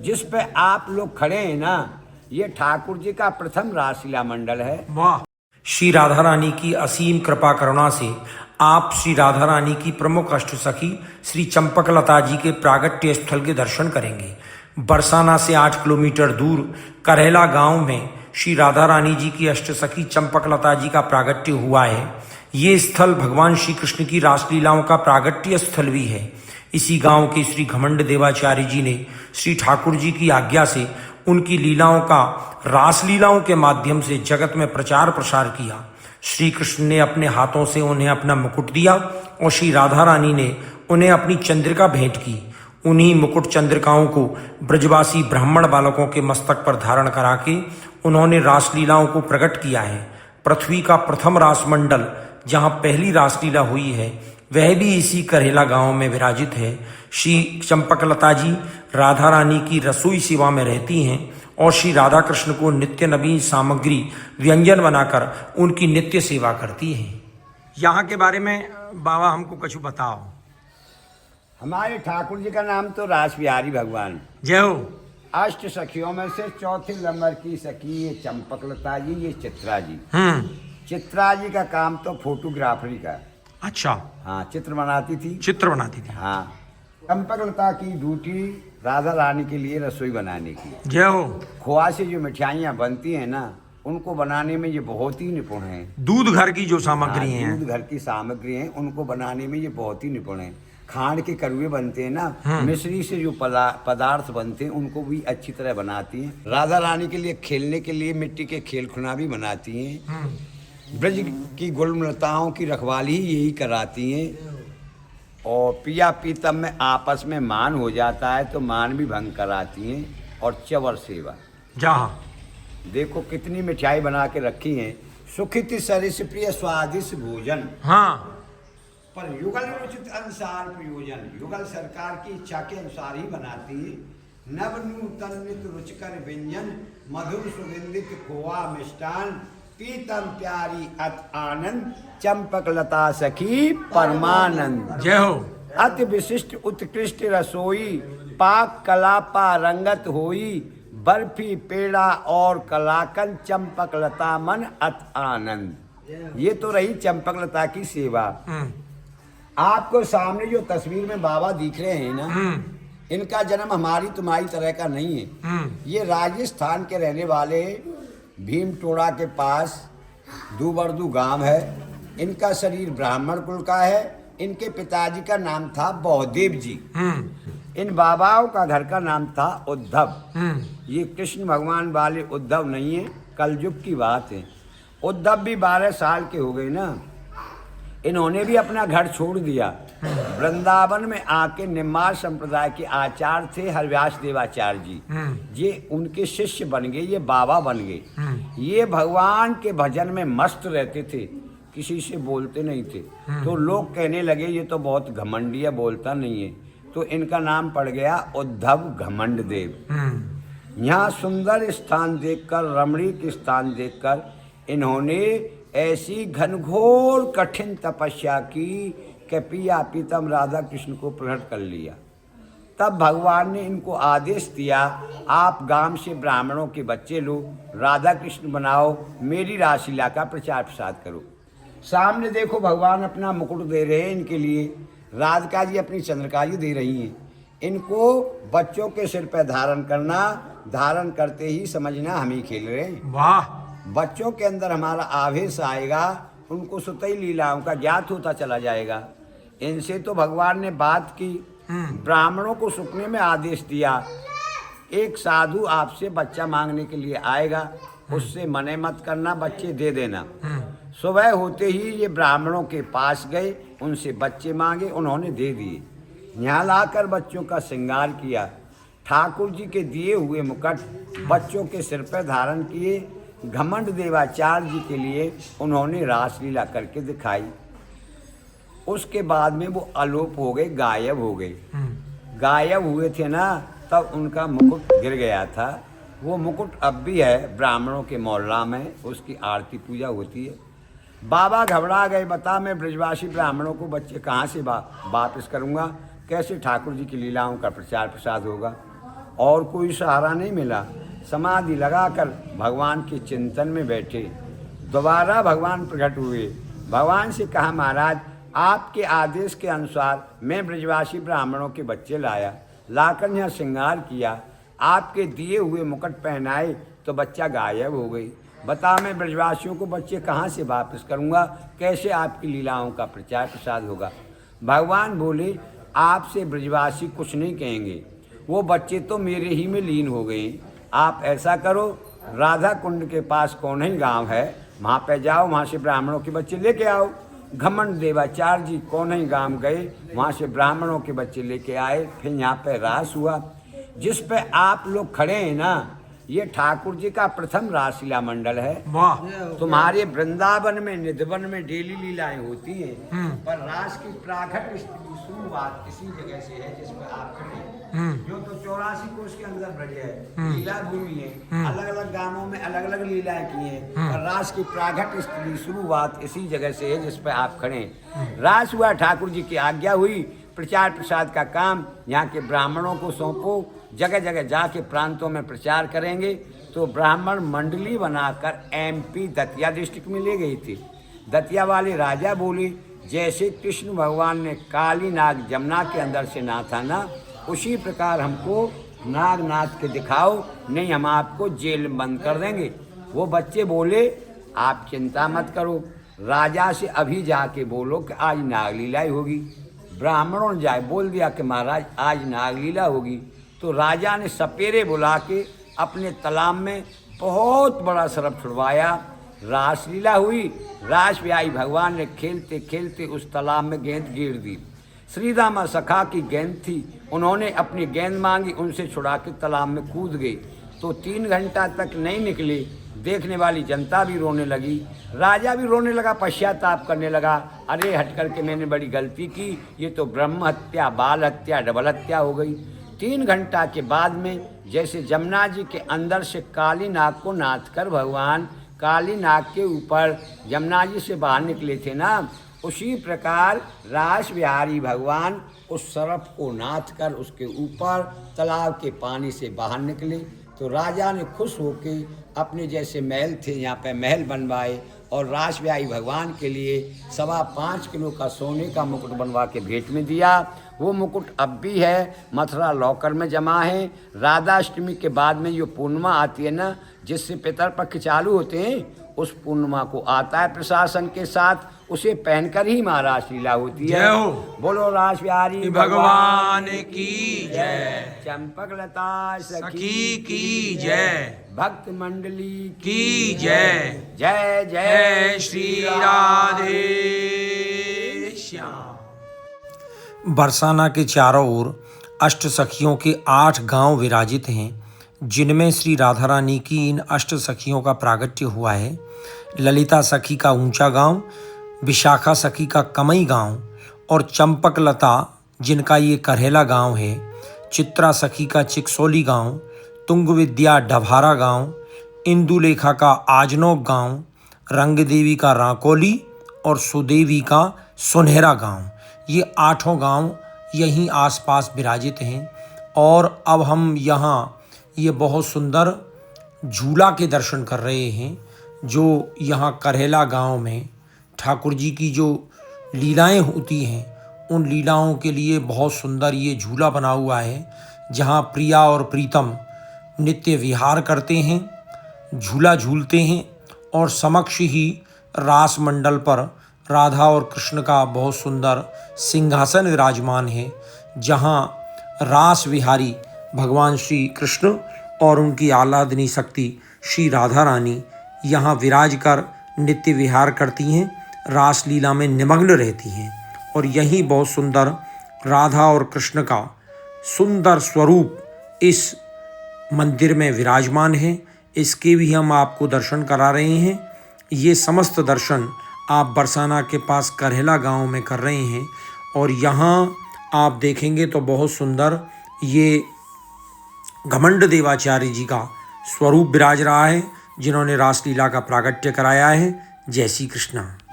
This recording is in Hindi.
जिस पे आप लोग खड़े हैं ना, ये ठाकुर जी का प्रथम रासलीला मंडल है। वाह। श्री राधा रानी की असीम कृपा करुणा से आप श्री राधा रानी की प्रमुख अष्ट सखी श्री चंपकलता जी के प्रागट्य स्थल के दर्शन करेंगे। बरसाना से 8 किलोमीटर दूर करेला गांव में श्री राधा रानी जी की अष्ट सखी चंपकलता जी का प्रागट्य हुआ है। ये स्थल भगवान श्री कृष्ण की रासलीलाओं का प्रागट्य स्थल भी है। इसी गांव के श्री घमंड देवाचार्य जी ने श्री ठाकुर जी की आज्ञा से उनकी लीलाओं का रासलीलाओं के माध्यम से जगत में प्रचार प्रसार किया। श्री कृष्ण ने अपने हाथों से उन्हें अपना मुकुट दिया और श्री राधा रानी ने उन्हें अपनी चंद्रिका भेंट की। उन्हीं मुकुट चंद्रिकाओं को ब्रजवासी ब्राह्मण बालकों के मस्तक पर धारण करा के उन्होंने रासलीलाओं को प्रकट किया है। पृथ्वी का प्रथम रासमंडल जहां पहली रासलीला हुई है वह भी इसी करेला गांव में विराजित है। श्री चंपकलता जी राधा रानी की रसोई सेवा में रहती हैं और श्री राधा कृष्ण को नित्य नवीन सामग्री व्यंजन बनाकर उनकी नित्य सेवा करती हैं। यहाँ के बारे में बाबा हमको कुछ बताओ। हमारे ठाकुर जी का नाम तो रास बिहारी भगवान। जय हो। अष्ट सखियों में से चौथे नंबर की सखी ये चंपकलता जी, ये चित्रा जी। चित्रा जी का काम तो फोटोग्राफरी का। अच्छा। हाँ, चित्र बनाती थी। चित्र बनाती थी। हाँ। चंपकलता की ड्यूटी राधा रानी के लिए रसोई बनाने की। जय हो। खोआ से जो मिठाइयाँ बनती हैं ना, उनको बनाने में ये बहुत ही निपुण हैं। दूध घर की जो सामग्री है, दूध घर की सामग्री है, उनको बनाने में ये बहुत ही निपुण है। खांड के करुए बनते हैं ना, मिश्री से जो पदार्थ बनते हैं उनको भी अच्छी तरह बनाती हैं। राधा रानी के लिए खेलने के लिए मिट्टी के खेल खुना भी बनाती हैं। ब्रज की गुलमलताओं की रखवाली ही यही कराती हैं। और पिया पीतम में आपस में मान हो जाता है तो मान भी भंग कराती हैं। और चवर सेवा, जहाँ देखो कितनी मिठाई बना के रखी हैं। सुखित सरिस प्रिय स्वादिष्ट भोजन, हाँ, पर युगल उचित अनुसार प्रयोजन। युगल सरकार की इच्छा के अनुसार ही बनाती है। नव नूतन नित रुचिकर व्यंजन, मधुर सुगंधित खोआ मिष्टान, पीतम प्यारी अत आनंद, चंपकलता सखी परमानंद। जय हो। अति विशिष्ट उत्कृष्ट रसोई, पाक कला पारंगत होई, बर्फी पेड़ा और कलाकंद, चंपकलता मन अत आनंद। ये तो रही चंपकलता की सेवा। आपको सामने जो तस्वीर में बाबा दिख रहे हैं ना, इनका जन्म हमारी तुम्हारी तरह का नहीं है। ये राजस्थान के रहने वाले भीमटोड़ा के पास दूबरदू गांव है। इनका शरीर ब्राह्मण कुल का है। इनके पिताजी का नाम था बौदेव जी। इन बाबाओं का घर का नाम था उद्धव। ये कृष्ण भगवान वाले उद्धव नहीं है, कलयुग की बात है। उद्धव भी 12 साल के हो गए ना, इन्होंने भी अपना घर छोड़ दिया। वृंदावन में आके निम्मार संप्रदाय के आचार्य थे हरव्यास देवाचार्य जी। ये उनके शिष्य बन गए, ये बाबा बन गए। ये भगवान के भजन में मस्त रहते थे, किसी से बोलते नहीं थे। तो लोग कहने लगे ये तो बहुत घमंडी है, बोलता नहीं है। तो इनका नाम पड़ गया उद्धव घमंड देव। यहाँ सुंदर स्थान देखकर, रमणीक स्थान देखकर इन्होंने ऐसी घनघोर कठिन तपस्या की कि पिया पीतम राधा कृष्ण को प्रकट कर लिया। तब भगवान ने इनको आदेश दिया, आप गांव से ब्राह्मणों के बच्चे लो, राधा कृष्ण बनाओ, मेरी रासलीला का प्रचार प्रसार करो। सामने देखो भगवान अपना मुकुट दे रहे हैं इनके लिए, राधिका जी अपनी चंद्रिका जी दे रही हैं। इनको बच्चों के सिर पर धारण करना, धारण करते ही समझना हम ही खेल रहे हैं। वाह। बच्चों के अंदर हमारा आवेश आएगा, उनको सुतई लीलाओं का ज्ञात होता चला जाएगा। इनसे तो भगवान ने बात की, ब्राह्मणों को सुखने में आदेश दिया, एक साधु आपसे बच्चा मांगने के लिए आएगा, उससे मने मत करना, बच्चे दे देना। सुबह होते ही ये ब्राह्मणों के पास गए, उनसे बच्चे मांगे, उन्होंने दे दिए। यहाँ लाकर बच्चों का श्रृंगार किया, ठाकुर जी के दिए हुए मुकुट बच्चों के सिर पर धारण किए। घमंड देवाचार्य जी के लिए उन्होंने रासलीला करके दिखाई। उसके बाद में वो अलोप हो गए, गायब हो गए। गायब हुए थे ना, तब उनका मुकुट गिर गया था। वो मुकुट अब भी है ब्राह्मणों के मोहल्ला में, उसकी आरती पूजा होती है। बाबा घबरा गए, बता मैं ब्रजवासी ब्राह्मणों को बच्चे कहाँ से वापस करूँगा, कैसे ठाकुर जी की लीलाओं का प्रचार प्रसार होगा। और कोई सहारा नहीं मिला। समाधि लगाकर भगवान के चिंतन में बैठे। दोबारा भगवान प्रकट हुए। भगवान से कहा, महाराज आपके आदेश के अनुसार मैं ब्रजवासी ब्राह्मणों के बच्चे लाया, लाकर यहाँ श्रृंगार किया, आपके दिए हुए मुकुट पहनाए तो बच्चा गायब हो गई। बता मैं ब्रजवासियों को बच्चे कहाँ से वापस करूँगा, कैसे आपकी लीलाओं का प्रचार प्रसार होगा। भगवान बोले, आपसे ब्रजवासी कुछ नहीं कहेंगे, वो बच्चे तो मेरे ही में लीन हो गए। आप ऐसा करो, राधा कुंड के पास कौन ही गांव है, वहाँ पे जाओ, वहाँ से ब्राह्मणों के बच्चे लेके आओ। घमंड देवाचार्य जी कौन ही गांव गए, वहाँ से ब्राह्मणों के बच्चे लेके आए। फिर यहाँ पे रास हुआ। जिस पे आप लोग खड़े हैं ना, ये ठाकुर जी का प्रथम रासलीला मंडल है। तुम्हारे वृंदावन में निधवन में डेली लीलाएं होती हैं, पर रास की प्राकट शुरुआत इसी जगह से है जिस पर आप खड़े हैं। जो तो 84 कोष के अंदर ब्रज है, लीला भूमि है। अलग अलग गांवों में अलग अलग लीलाएं की हैं, पर रास की प्राकट शुरुआत इसी जगह से है जिस पर आप खड़े हैं। रास हुआ, ठाकुर जी की आज्ञा हुई, प्रचार प्रसार का काम यहाँ के ब्राह्मणों को सौंपो, जगह जगह जाके प्रांतों में प्रचार करेंगे। तो ब्राह्मण मंडली बनाकर MP दतिया डिस्ट्रिक्ट में ले गई थी। दतिया वाले राजा बोले, जैसे कृष्ण भगवान ने काली नाग जमुना के अंदर से नाथा ना, उसी प्रकार हमको नाग नाथ के दिखाओ, नहीं हम आपको जेल में बंद कर देंगे। वो बच्चे बोले, आप चिंता मत करो, राजा से अभी जाके बोलो कि आज नागलीला होगी। ब्राह्मणों ने जाए बोल दिया कि महाराज आज नागलीला होगी। तो राजा ने सपेरे बुला के अपने तालाब में बहुत बड़ा सरफ छुड़वाया। रासलीला हुई। रास व्याई भगवान ने खेलते खेलते उस तालाब में गेंद गिर दी। श्रीदामा सखा की गेंद थी, उन्होंने अपनी गेंद मांगी, उनसे छुड़ा के तालाब में कूद गए। तो 3 घंटा तक नहीं निकले। देखने वाली जनता भी रोने लगी, राजा भी रोने लगा, पश्चाताप करने लगा, अरे हट करके मैंने बड़ी गलती की, ये तो ब्रह्म हत्या, बाल हत्या, डबल हत्या हो गई। 3 घंटा के बाद में जैसे जमुना जी के अंदर से काली नाग को नाथ कर भगवान काली नाग के ऊपर जमुना जी से बाहर निकले थे ना, उसी प्रकार रास बिहारी भगवान उस सरफ को नाथ कर उसके ऊपर तालाब के पानी से बाहर निकले। तो राजा ने खुश होके अपने जैसे महल थे यहाँ पे महल बनवाए और रास बिहारी भगवान के लिए 5.25 किलो का सोने का मुकुट बनवा के भेंट में दिया। वो मुकुट अब भी है, मथुरा लॉकर में जमा है। राधाष्टमी के बाद में जो पूर्णिमा आती है ना, जिससे पितरपक्ष चालू होते हैं, उस पूर्णिमा को आता है प्रशासन के साथ, उसे पहनकर ही महाराज लीला होती है। बोलो रास बिहारी भगवान की जय, चंपक लता सखी की जय, भक्त मंडली की जय। जय जय श्री राधे श्याम। बरसाना के चारों ओर अष्ट सखियों के 8 गांव विराजित हैं, जिनमें श्री राधा रानी की इन अष्ट सखियों का प्रागट्य हुआ है। ललिता सखी का ऊंचा गांव, विशाखा सखी का कमई गांव और चंपक लता जिनका ये करहेला गांव है, चित्रा सखी का चिकसोली गांव, तुंग विद्या डभारा गांव, इंदुलेखा का आजनोक गांव, रंग देवी का राकोली और सुदेवी का सुनहरा गांव, ये 8 गांव यहीं आसपास विराजित हैं। और अब हम यहाँ ये बहुत सुंदर झूला के दर्शन कर रहे हैं, जो यहाँ करहेला गांव में ठाकुर जी की जो लीलाएं होती हैं, उन लीलाओं के लिए बहुत सुंदर ये झूला बना हुआ है, जहाँ प्रिया और प्रीतम नित्य विहार करते हैं, झूला झूलते हैं और समक्ष ही रास मंडल पर राधा और कृष्ण का बहुत सुंदर सिंहासन विराजमान है, जहाँ रास विहारी भगवान श्री कृष्ण और उनकी आह्लादनी शक्ति श्री राधा रानी यहाँ विराज कर नित्य विहार करती हैं, रास लीला में निमग्न रहती हैं। और यहीं बहुत सुंदर राधा और कृष्ण का सुंदर स्वरूप इस मंदिर में विराजमान है, इसके भी हम आपको दर्शन करा रहे हैं। ये समस्त दर्शन आप बरसाना के पास करहेला गांव में कर रहे हैं और यहाँ आप देखेंगे तो बहुत सुंदर ये घमंड देवाचार्य जी का स्वरूप विराज रहा है, जिन्होंने रासलीला का प्रागट्य कराया है। जय श्री कृष्ण।